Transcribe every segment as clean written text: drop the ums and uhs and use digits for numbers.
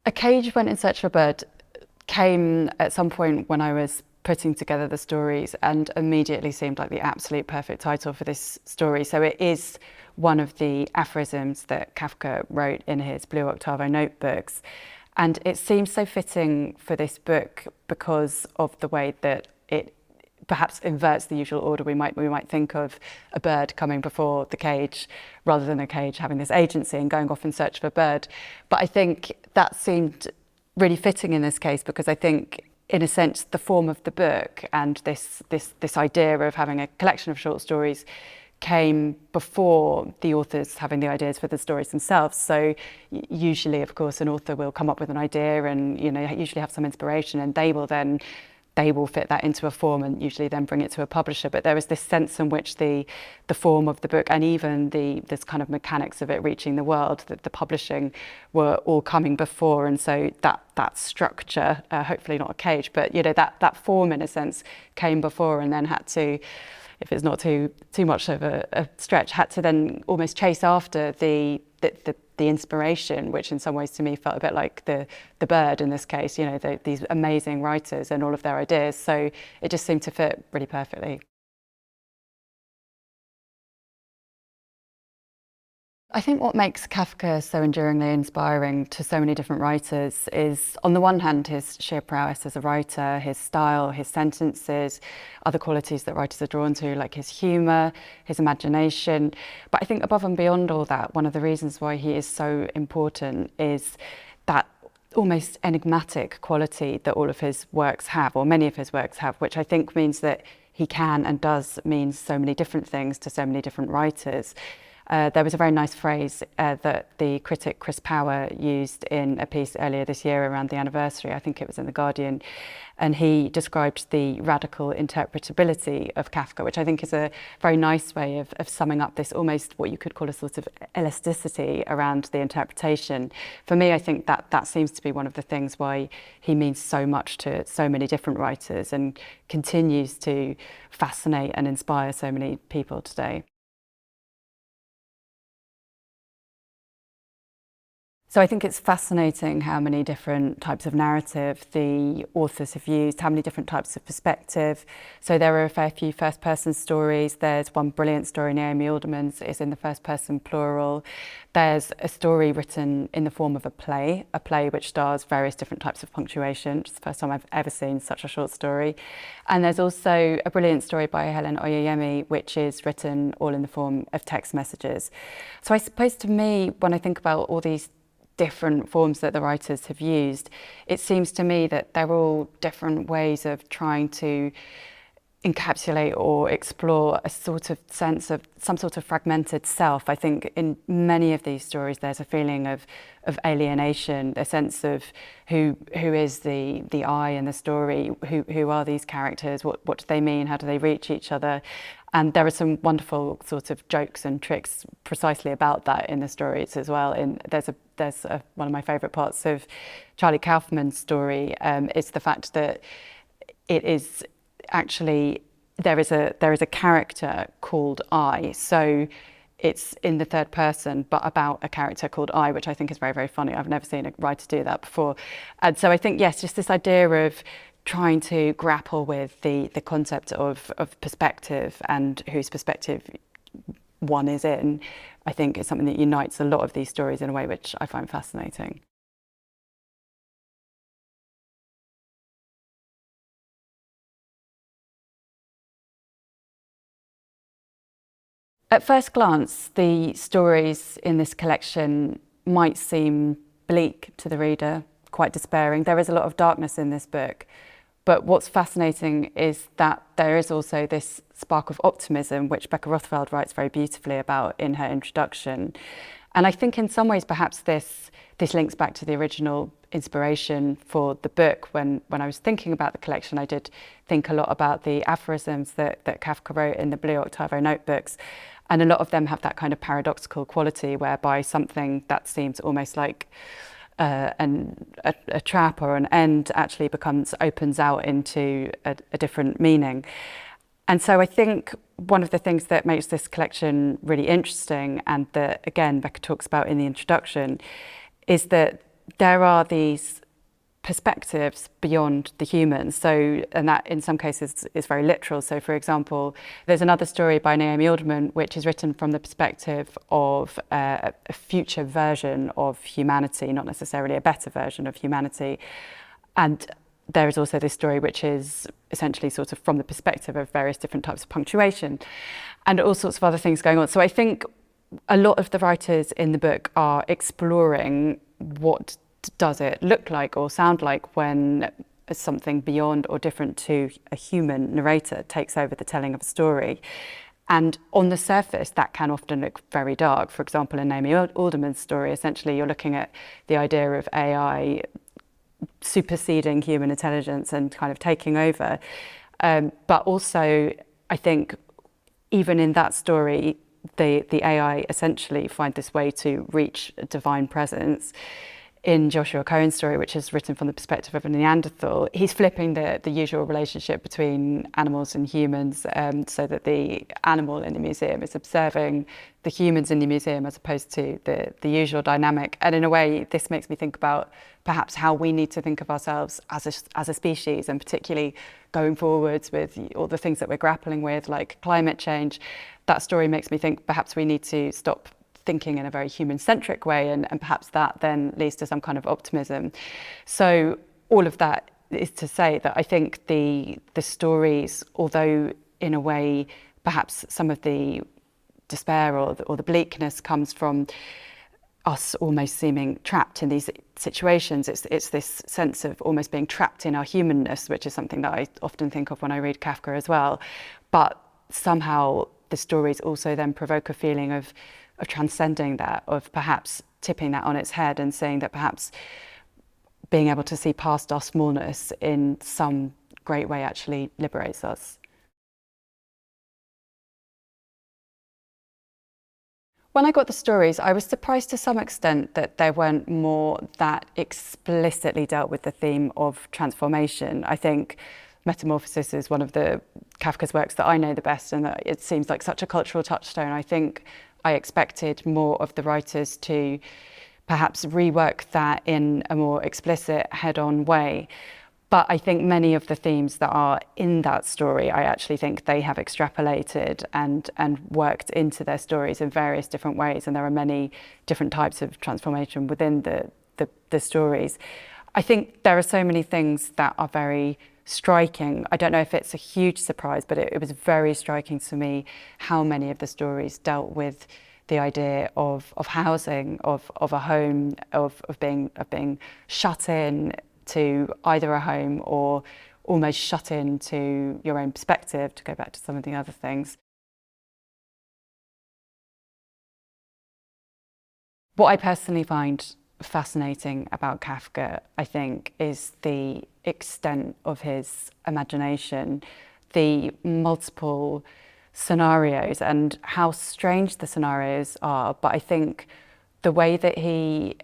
A Cage Went in Search of a Bird came at some point when I was putting together the stories and immediately seemed like the absolute perfect title for this story. So it is one of the aphorisms that Kafka wrote in his Blue Octavo notebooks. And it seems so fitting for this book because of the way that it perhaps inverts the usual order we might think of a bird coming before the cage rather than a cage having this agency and going off in search of a bird. But I think that seemed really fitting in this case because I think in a sense the form of the book and this idea of having a collection of short stories came before the authors having the ideas for the stories themselves. So usually, of course, an author will come up with an idea and usually have some inspiration, and they will fit that into a form and usually then bring it to a publisher. But there was this sense in which the form of the book and even this kind of mechanics of it reaching the world, that the publishing were all coming before. And so that structure, hopefully not a cage, but that form in a sense came before and then had to, if it's not too much of a stretch, had to then almost chase after the inspiration, which in some ways to me felt a bit like the bird in this case, these amazing writers and all of their ideas. So it just seemed to fit really perfectly. I think what makes Kafka so enduringly inspiring to so many different writers is, on the one hand, his sheer prowess as a writer, his style, his sentences, other qualities that writers are drawn to, like his humour, his imagination. But I think above and beyond all that, one of the reasons why he is so important is that almost enigmatic quality that all of his works have, or many of his works have, which I think means that he can and does mean so many different things to so many different writers. There was a very nice phrase that the critic Chris Power used in a piece earlier this year around the anniversary. I think it was in The Guardian, and he described the radical interpretability of Kafka, which I think is a very nice way of summing up this almost what you could call a sort of elasticity around the interpretation. For me, I think that seems to be one of the things why he means so much to so many different writers and continues to fascinate and inspire so many people today. So I think it's fascinating how many different types of narrative the authors have used, how many different types of perspective. So there are a fair few first-person stories. There's one brilliant story, Naomi Alderman's, is in the first-person plural. There's a story written in the form of a play which stars various different types of punctuation, which is the first time I've ever seen such a short story. And there's also a brilliant story by Helen Oyeyemi, which is written all in the form of text messages. So I suppose to me, when I think about all these different forms that the writers have used, it seems to me that they're all different ways of trying to encapsulate or explore a sort of sense of some sort of fragmented self. I think in many of these stories there's a feeling of alienation, a sense of who is the I in the story, who are these characters, what do they mean, how do they reach each other. And there are some wonderful sort of jokes and tricks precisely about that in the stories as well. There's one of my favourite parts of Charlie Kaufman's story is the fact that it is actually there is a character called I. So it's in the third person, but about a character called I, which I think is very, very funny. I've never seen a writer do that before. And so I think, yes, just this idea of trying to grapple with the concept of perspective and whose perspective one is in, I think is something that unites a lot of these stories in a way which I find fascinating. At first glance, the stories in this collection might seem bleak to the reader, quite despairing. There is a lot of darkness in this book, but what's fascinating is that there is also this spark of optimism, which Becca Rothfeld writes very beautifully about in her introduction. And I think in some ways, perhaps this links back to the original inspiration for the book. When I was thinking about the collection, I did think a lot about the aphorisms that Kafka wrote in the Blue Octavo notebooks. And a lot of them have that kind of paradoxical quality whereby something that seems almost like a trap or an end actually opens out into a different meaning. And so I think one of the things that makes this collection really interesting, and that again Becca talks about in the introduction, is that there are these perspectives beyond the humans. So, and that in some cases is very literal. So for example, there's another story by Naomi Alderman, which is written from the perspective of a future version of humanity, not necessarily a better version of humanity. And there is also this story which is essentially sort of from the perspective of various different types of punctuation and all sorts of other things going on. So I think a lot of the writers in the book are exploring what does it look like or sound like when something beyond or different to a human narrator takes over the telling of a story. And on the surface, that can often look very dark. For example, in Naomi Alderman's story, essentially you're looking at the idea of AI superseding human intelligence and kind of taking over. But also, I think, even in that story, the AI essentially find this way to reach a divine presence. In Joshua Cohen's story, which is written from the perspective of a Neanderthal, he's flipping the usual relationship between animals and humans, so that the animal in the museum is observing the humans in the museum as opposed to the usual dynamic. And in a way, this makes me think about perhaps how we need to think of ourselves as a species, and particularly going forwards with all the things that we're grappling with, like climate change. That story makes me think perhaps we need to stop thinking in a very human-centric way, and perhaps that then leads to some kind of optimism. So all of that is to say that I think the stories, although in a way perhaps some of the despair or the bleakness comes from us almost seeming trapped in these situations, it's this sense of almost being trapped in our humanness, which is something that I often think of when I read Kafka as well. But somehow the stories also then provoke a feeling of transcending that, of perhaps tipping that on its head and saying that perhaps being able to see past our smallness in some great way actually liberates us. When I got the stories, I was surprised to some extent that there weren't more that explicitly dealt with the theme of transformation. I think Metamorphosis is one of the Kafka's works that I know the best, and that it seems like such a cultural touchstone. I think I expected more of the writers to perhaps rework that in a more explicit, head-on way. But I think many of the themes that are in that story, I actually think they have extrapolated and worked into their stories in various different ways. And there are many different types of transformation within the stories. I think there are so many things that are very striking. I don't know if it's a huge surprise, but it was very striking to me how many of the stories dealt with the idea of housing, of a home, of being shut in to either a home or almost shut in to your own perspective, to go back to some of the other things. What I personally find fascinating about Kafka, I think, is the extent of his imagination, the multiple scenarios and how strange the scenarios are. But I think the way that he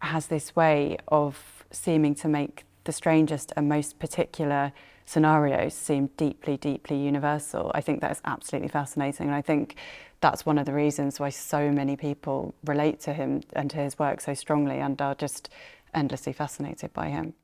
has this way of seeming to make the strangest and most particular scenarios seem deeply, deeply universal, I think that is absolutely fascinating. And I think that's one of the reasons why so many people relate to him and to his work so strongly and are just endlessly fascinated by him.